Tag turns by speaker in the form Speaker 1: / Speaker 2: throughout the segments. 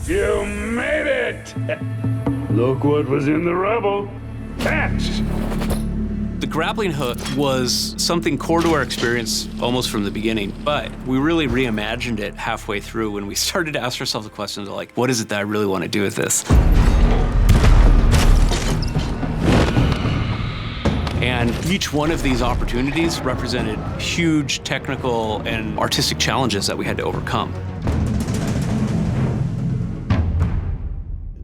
Speaker 1: You made it! Look what was in the rubble. Catch!
Speaker 2: The grappling hook was something core to our experience almost from the beginning, but we really reimagined it halfway through when we started to ask ourselves the questions like, what is it that I really want to do with this? And each one of these opportunities represented huge technical and artistic challenges that we had to overcome.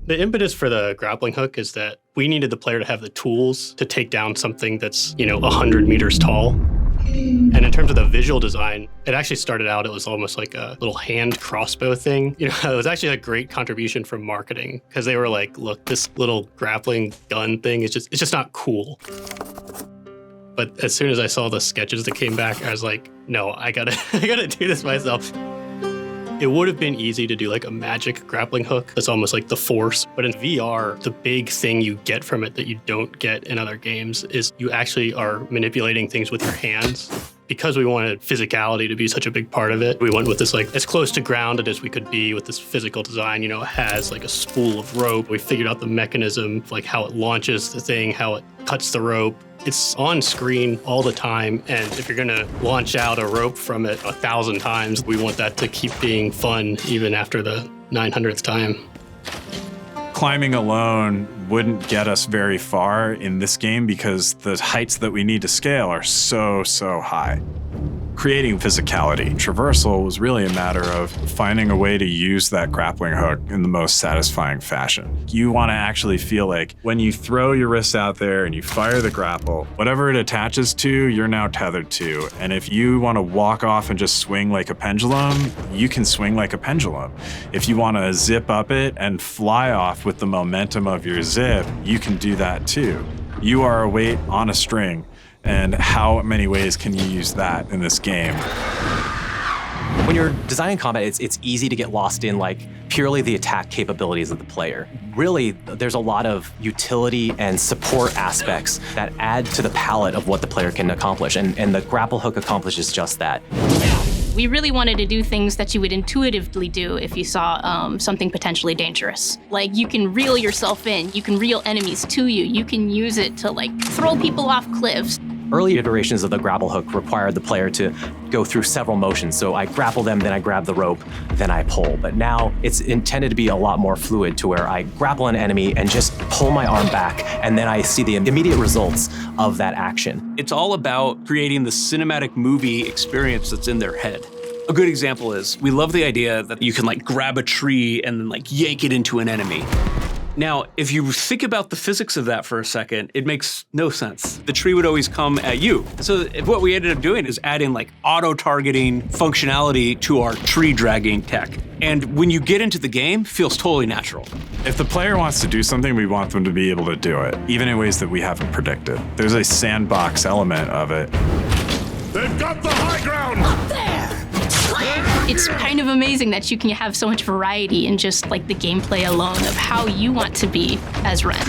Speaker 3: The impetus for the grappling hook is that we needed the player to have the tools to take down something that's, 100 meters tall. And in terms of the visual design, it actually started out, it was almost like a little hand crossbow thing. It was actually a great contribution from marketing because they were like, look, this little grappling gun thing it's just not cool. But as soon as I saw the sketches that came back, I was like, no, I gotta do this myself. It would have been easy to do like a magic grappling hook that's almost like the Force. But in VR, the big thing you get from it that you don't get in other games is you actually are manipulating things with your hands. Because we wanted physicality to be such a big part of it, we went with this like as close to grounded as we could be with this physical design. It has like a spool of rope. We figured out the mechanism, like how it launches the thing, how it cuts the rope. It's on screen all the time, and if you're gonna launch out a rope from it 1,000 times, we want that to keep being fun even after the 900th time.
Speaker 4: Climbing alone wouldn't get us very far in this game because the heights that we need to scale are so high. Creating physicality. Traversal was really a matter of finding a way to use that grappling hook in the most satisfying fashion. You want to actually feel like when you throw your wrist out there and you fire the grapple, whatever it attaches to, you're now tethered to. And if you want to walk off and just swing like a pendulum, you can swing like a pendulum. If you want to zip up it and fly off with the momentum of your zip, you can do that too. You are a weight on a string. And how many ways can you use that in this game?
Speaker 5: When you're designing combat, it's easy to get lost in like purely the attack capabilities of the player. Really, there's a lot of utility and support aspects that add to the palette of what the player can accomplish, and the grapple hook accomplishes just that.
Speaker 6: We really wanted to do things that you would intuitively do if you saw something potentially dangerous. Like you can reel yourself in, you can reel enemies to you, you can use it to like throw people off cliffs.
Speaker 5: Early iterations of the grapple hook required the player to go through several motions. So I grapple them, then I grab the rope, then I pull. But now it's intended to be a lot more fluid to where I grapple an enemy and just pull my arm back, and then I see the immediate results of that action.
Speaker 2: It's all about creating the cinematic movie experience that's in their head. A good example is, we love the idea that you can like grab a tree and then like yank it into an enemy. Now, if you think about the physics of that for a second, it makes no sense. The tree would always come at you. So what we ended up doing is adding like auto-targeting functionality to our tree dragging tech. And when you get into the game, it feels totally natural.
Speaker 4: If the player wants to do something, we want them to be able to do it, even in ways that we haven't predicted. There's a sandbox element of it.
Speaker 1: They've got the high ground!
Speaker 6: Up there! It's kind of amazing that you can have so much variety in just like the gameplay alone of how you want to be as Ren.